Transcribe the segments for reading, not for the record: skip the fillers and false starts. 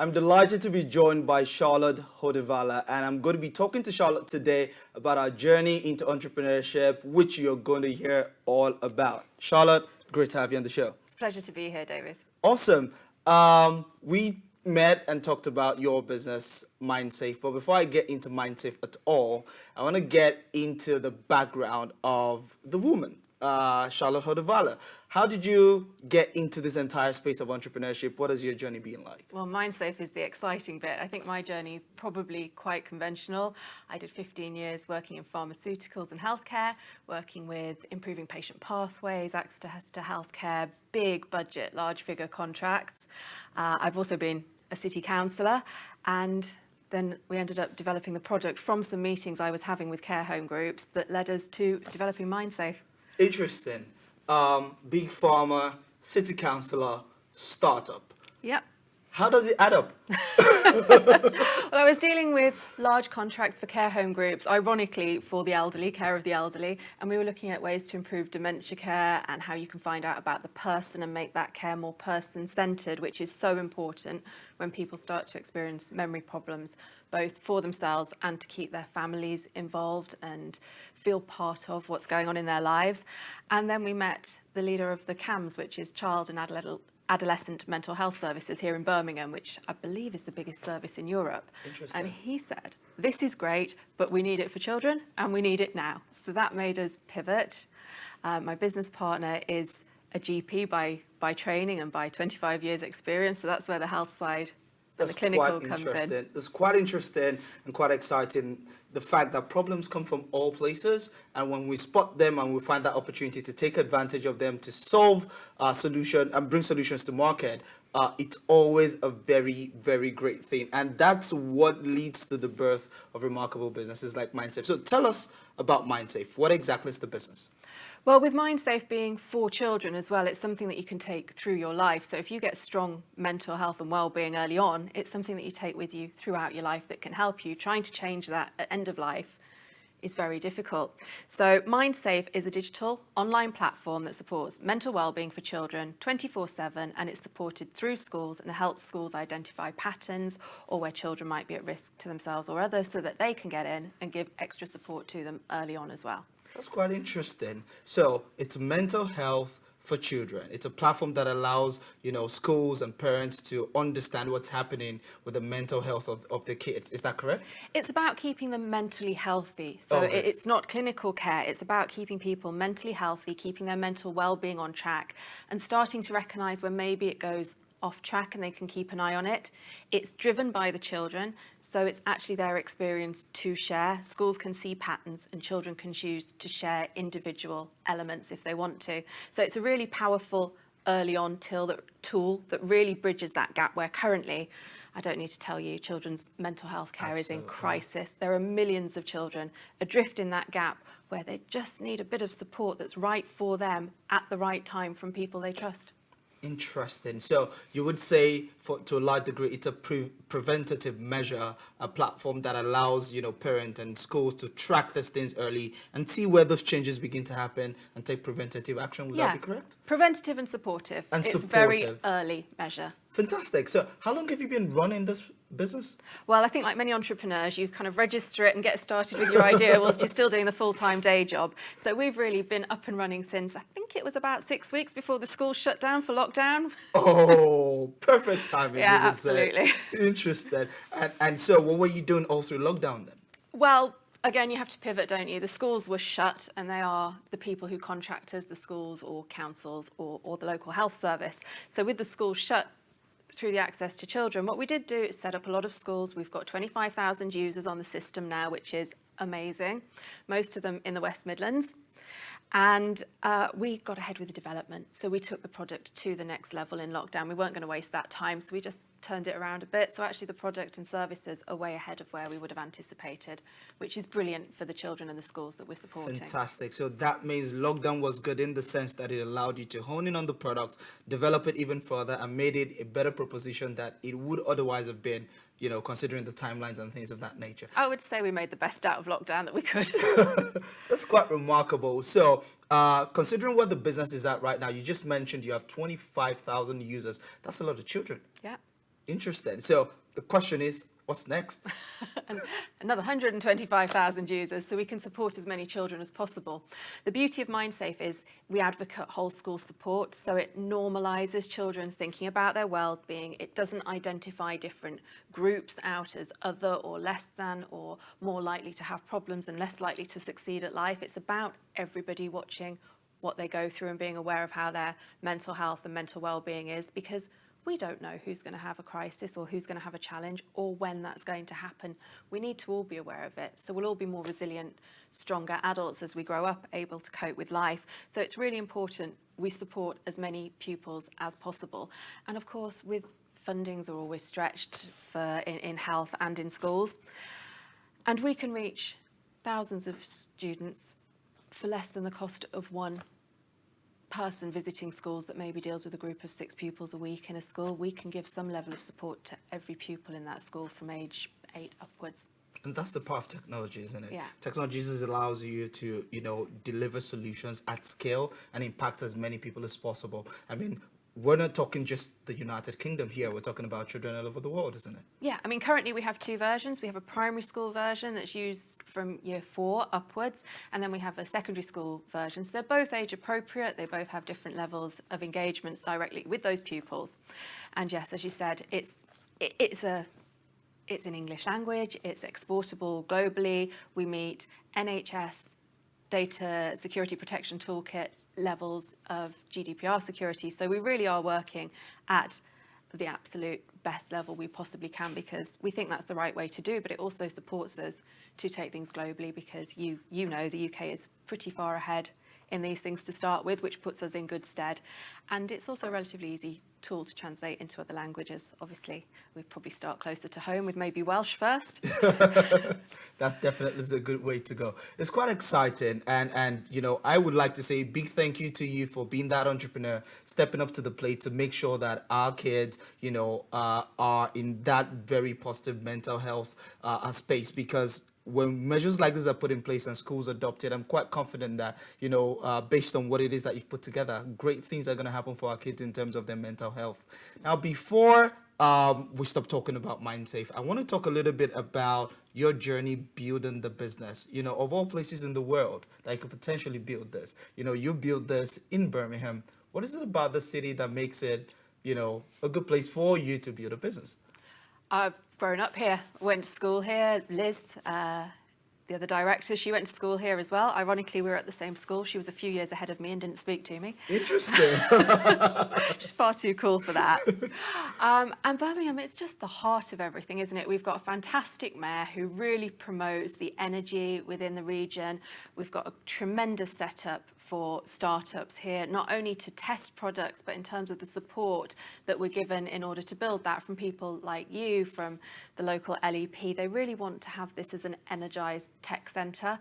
I'm delighted to be joined by Charlotte Hodivala, and I'm going to be talking to Charlotte today about our journey into entrepreneurship, which you're going to hear all about. Charlotte, great to have you on the show. It's a pleasure to be here, Davies. Awesome. We met and talked about your business, MindSafe, but before I get into MindSafe at all, I want to get into the background of the woman, Charlotte Hodivala. How did you get into this entire space of entrepreneurship? What has your journey been like? Well, MindSafe is the exciting bit. I think my journey is probably quite conventional. I did 15 years working in pharmaceuticals and healthcare, working with improving patient pathways, access to healthcare, big budget, large figure contracts. I've also been a city councillor, and then we ended up developing the product from some meetings I was having with care home groups that led us to developing MindSafe. Interesting. Big pharma, city councillor, startup. Yep. How does it add up? Well, I was dealing with large contracts for care home groups, ironically for the elderly, care of the elderly, and we were looking at ways to improve dementia care and how you can find out about the person and make that care more person-centred, which is so important when people start to experience memory problems, both for themselves and to keep their families involved and feel part of what's going on in their lives. And then we met the leader of the CAMS, which is Child and Adolescent Mental Health Services here in Birmingham, which I believe is the biggest service in Europe. Interesting. And he said, this is great, but we need it for children and we need it now. So that made us pivot. My business partner is a GP by training and by 25 years experience. So that's where the health side and the clinical comes in. That's quite interesting and quite exciting. The fact that problems come from all places, and when we spot them and we find that opportunity to take advantage of them to solve solution and bring solutions to market, it's always a very, very great thing. And that's what leads to the birth of remarkable businesses like MindSafe. So tell us about MindSafe. What exactly is the business? Well, with MindSafe being for children as well, it's something that you can take through your life. So if you get strong mental health and well-being early on, it's something that you take with you throughout your life that can help you. Trying to change that at end of life is very difficult. So MindSafe is a digital online platform that supports mental well-being for children 24/7, and it's supported through schools and helps schools identify patterns or where children might be at risk to themselves or others so that they can get in and give extra support to them early on as well. That's quite interesting. So it's mental health for children. It's a platform that allows, schools and parents to understand what's happening with the mental health of the kids. Is that correct? It's about keeping them mentally healthy. So Okay. it's not clinical care. It's about keeping people mentally healthy, keeping their mental well-being on track, and starting to recognise when maybe it goes off track and they can keep an eye on it. It's driven by the children, so it's actually their experience to share. Schools can see patterns and children can choose to share individual elements if they want to. So it's a really powerful early on tool that really bridges that gap where currently, I don't need to tell you, children's mental health care is in crisis. There are millions of children adrift in that gap where they just need a bit of support that's right for them at the right time from people they trust. Interesting. So you would say, to a large degree, it's a preventative measure, a platform that allows, parents and schools to track these things early and see where those changes begin to happen and take preventative action. Would that be correct? Preventative and supportive. And it's supportive. a very early measure. Fantastic. So how long have you been running this business? Well, I think like many entrepreneurs, you kind of register it and get started with your idea whilst you're still doing the full-time day job. So we've really been up and running since, I think it was about 6 weeks before the school shut down for lockdown. Oh, perfect timing. Yeah, we would say. absolutely. Interesting. And so what were you doing all through lockdown then? Well, again, you have to pivot, don't you? The schools were shut, and they are the people who contract us, the schools or councils or the local health service. So with the schools shut through the access to children, what we did do is set up a lot of schools. We've got 25,000 users on the system now, which is amazing. Most of them in the West Midlands. And we got ahead with the development. So we took the product to the next level in lockdown. We weren't going to waste that time, so we just turned it around a bit. So actually the product and services are way ahead of where we would have anticipated, which is brilliant for the children and the schools that we're supporting. Fantastic. So that means lockdown was good in the sense that it allowed you to hone in on the product, develop it even further, and made it a better proposition that it would otherwise have been, considering the timelines and things of that nature. I would say we made the best out of lockdown that we could. That's quite remarkable. So considering what the business is at right now, you just mentioned you have 25,000 users. That's a lot of children. Yeah. Interesting. So the question is, what's next? And another 125,000 users, so we can support as many children as possible. The beauty of MindSafe is we advocate whole school support, so it normalises children thinking about their well-being. It doesn't identify different groups out as other or less than or more likely to have problems and less likely to succeed at life. It's about everybody watching what they go through and being aware of how their mental health and mental well-being is, because we don't know who's going to have a crisis or who's going to have a challenge or when that's going to happen. We need to all be aware of it. So we'll all be more resilient, stronger adults as we grow up, able to cope with life. So it's really important we support as many pupils as possible. And of course, with fundings are always stretched for in health and in schools. And we can reach thousands of students for less than the cost of one person visiting schools that maybe deals with a group of 6 pupils a week in a school. We can give some level of support to every pupil in that school from age 8 upwards. And that's the power of technology, isn't it? Yeah. Technology just allows you to, deliver solutions at scale and impact as many people as possible. I mean, we're not talking just the United Kingdom here. We're talking about children all over the world, isn't it? Yeah, I mean, currently we have 2 versions. We have a primary school version that's used from year 4 upwards, and then we have a secondary school version. So they're both age appropriate. They both have different levels of engagement directly with those pupils. And yes, as you said, it's in English language. It's exportable globally. We meet NHS data security protection toolkit levels of GDPR security. So we really are working at the absolute best level we possibly can, because we think that's the right way to do, but it also supports us to take things globally, because you know the UK is pretty far ahead in these things to start with, which puts us in good stead. And it's also a relatively easy tool to translate into other languages. Obviously, we'd probably start closer to home with maybe Welsh first. That's definitely a good way to go. It's quite exciting, and I would like to say a big thank you to you for being that entrepreneur, stepping up to the plate to make sure that our kids, are in that very positive mental health space, because when measures like this are put in place and schools adopt it, I'm quite confident that, based on what it is that you've put together, great things are going to happen for our kids in terms of their mental health. Now, before we stop talking about MindSafe, I want to talk a little bit about your journey building the business. Of all places in the world that you could potentially build this, you built this in Birmingham. What is it about the city that makes it, a good place for you to build a business? I've grown up here, went to school here. Liz, the other director, she went to school here as well. Ironically, we were at the same school. She was a few years ahead of me and didn't speak to me. Interesting. She's far too cool for that. And Birmingham, it's just the heart of everything, isn't it? We've got a fantastic mayor who really promotes the energy within the region. We've got a tremendous setup for startups here, not only to test products, but in terms of the support that we're given in order to build that from people like you, from the local LEP. They really want to have this as an energised tech centre.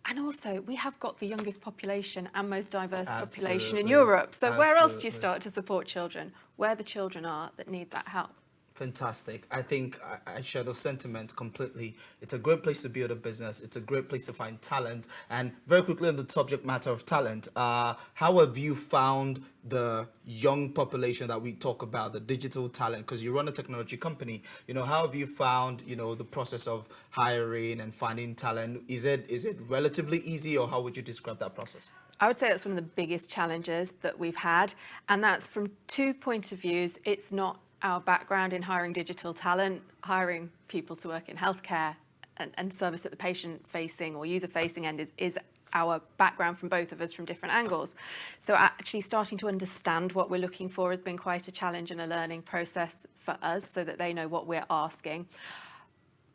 And also, we have got the youngest population and most diverse population in Europe. So where else do you start to support children? Where the children are that need that help. Fantastic. I think I share the sentiment completely. It's a great place to build a business. It's a great place to find talent. And very quickly on the subject matter of talent, how have you found the young population that we talk about, the digital talent? Because you run a technology company. How have you found, the process of hiring and finding talent? Is it relatively easy, or how would you describe that process? I would say that's one of the biggest challenges that we've had. And that's from 2 points of views. It's not our background in hiring digital talent, hiring people to work in healthcare and service at the patient-facing or user-facing end is our background from both of us from different angles. So actually starting to understand what we're looking for has been quite a challenge and a learning process for us, so that they know what we're asking.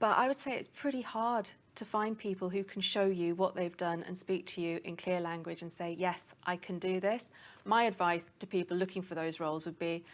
But I would say it's pretty hard to find people who can show you what they've done and speak to you in clear language and say, yes, I can do this. My advice to people looking for those roles would be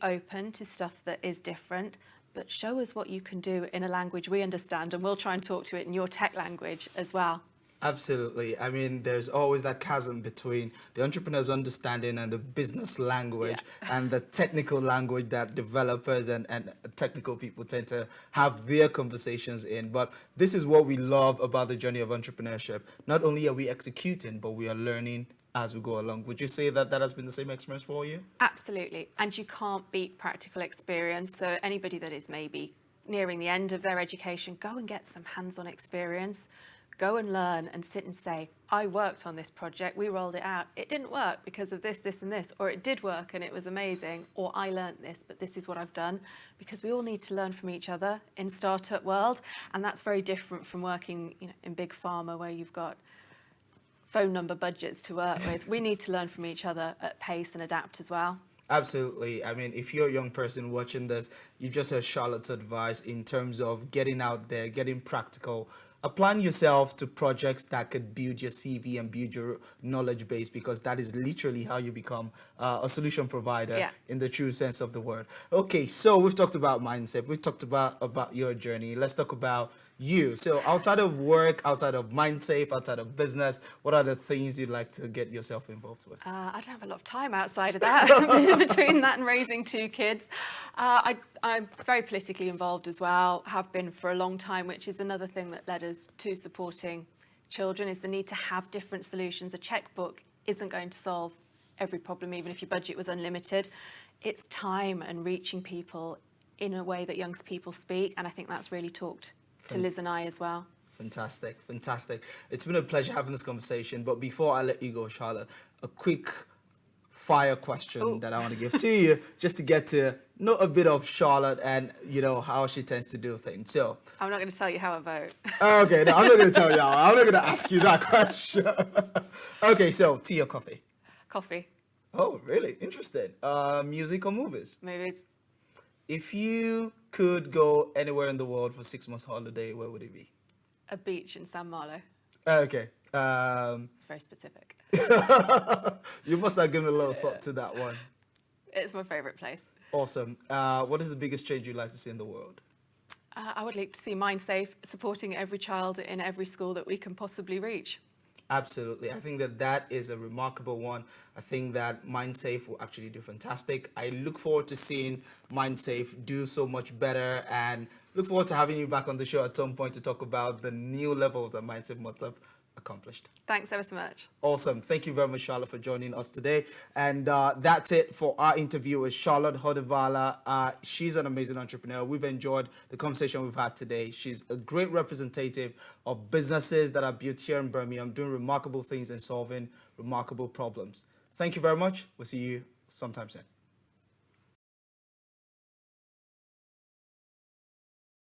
open to stuff that is different, but show us what you can do in a language we understand, and we'll try and talk to it in your tech language as well. Absolutely. I mean, there's always that chasm between the entrepreneur's understanding and the business language and the technical language that developers and technical people tend to have their conversations in. But this is what we love about the journey of entrepreneurship. Not only are we executing, but we are learning as we go along. Would you say that that has been the same experience for you? Absolutely. And you can't beat practical experience. So anybody that is maybe nearing the end of their education, go and get some hands-on experience. Go and learn and sit and say, I worked on this project, we rolled it out. It didn't work because of this, this, and this, or it did work and it was amazing, or I learned this, but this is what I've done. Because we all need to learn from each other in startup world, and that's very different from working, in big pharma where you've got phone number budgets to work with. We need to learn from each other at pace and adapt as well. Absolutely. I mean, if you're a young person watching this, you just heard Charlotte's advice in terms of getting out there, getting practical, applying yourself to projects that could build your CV and build your knowledge base, because that is literally how you become a solution provider in the true sense of the word. Okay, so we've talked about mindset. We've talked about your journey. Let's talk about you. So outside of work, outside of mindset, outside of business, what are the things you'd like to get yourself involved with? I don't have a lot of time outside of that, between that and raising 2 kids. I'm very politically involved as well, have been for a long time, which is another thing that led us to supporting children, is the need to have different solutions. A checkbook isn't going to solve every problem, even if your budget was unlimited. It's time and reaching people in a way that young people speak, and I think that's really talked to Liz and I as well. Fantastic, fantastic. It's been a pleasure having this conversation, but before I let you go, Charlotte, a quick fire question that I want to give to you, just to get to know a bit of Charlotte and how she tends to do things. So I'm not going to tell you how I vote. Okay, no, I'm not going to tell you. I'm not going to ask you that question. Okay, so tea or coffee? Coffee. Oh, really? Interesting. Music or movies? Movies. If you could go anywhere in the world for 6 months holiday, where would it be? A beach in San Marlo. Okay. It's very specific. You must have given a lot of thought to that one. It's my favourite place. Awesome. What is the biggest change you'd like to see in the world? I would like to see MindSafe supporting every child in every school that we can possibly reach. Absolutely. I think that is a remarkable one. I think that MindSafe will actually do fantastic. I look forward to seeing MindSafe do so much better, and look forward to having you back on the show at some point to talk about the new levels that MindSafe must have accomplished. Thanks ever so much. Awesome. Thank you very much, Charlotte, for joining us today. And that's it for our interview with Charlotte Hodivala. She's an amazing entrepreneur. We've enjoyed the conversation we've had today. She's a great representative of businesses that are built here in Birmingham, doing remarkable things and solving remarkable problems. Thank you very much. We'll see you sometime soon.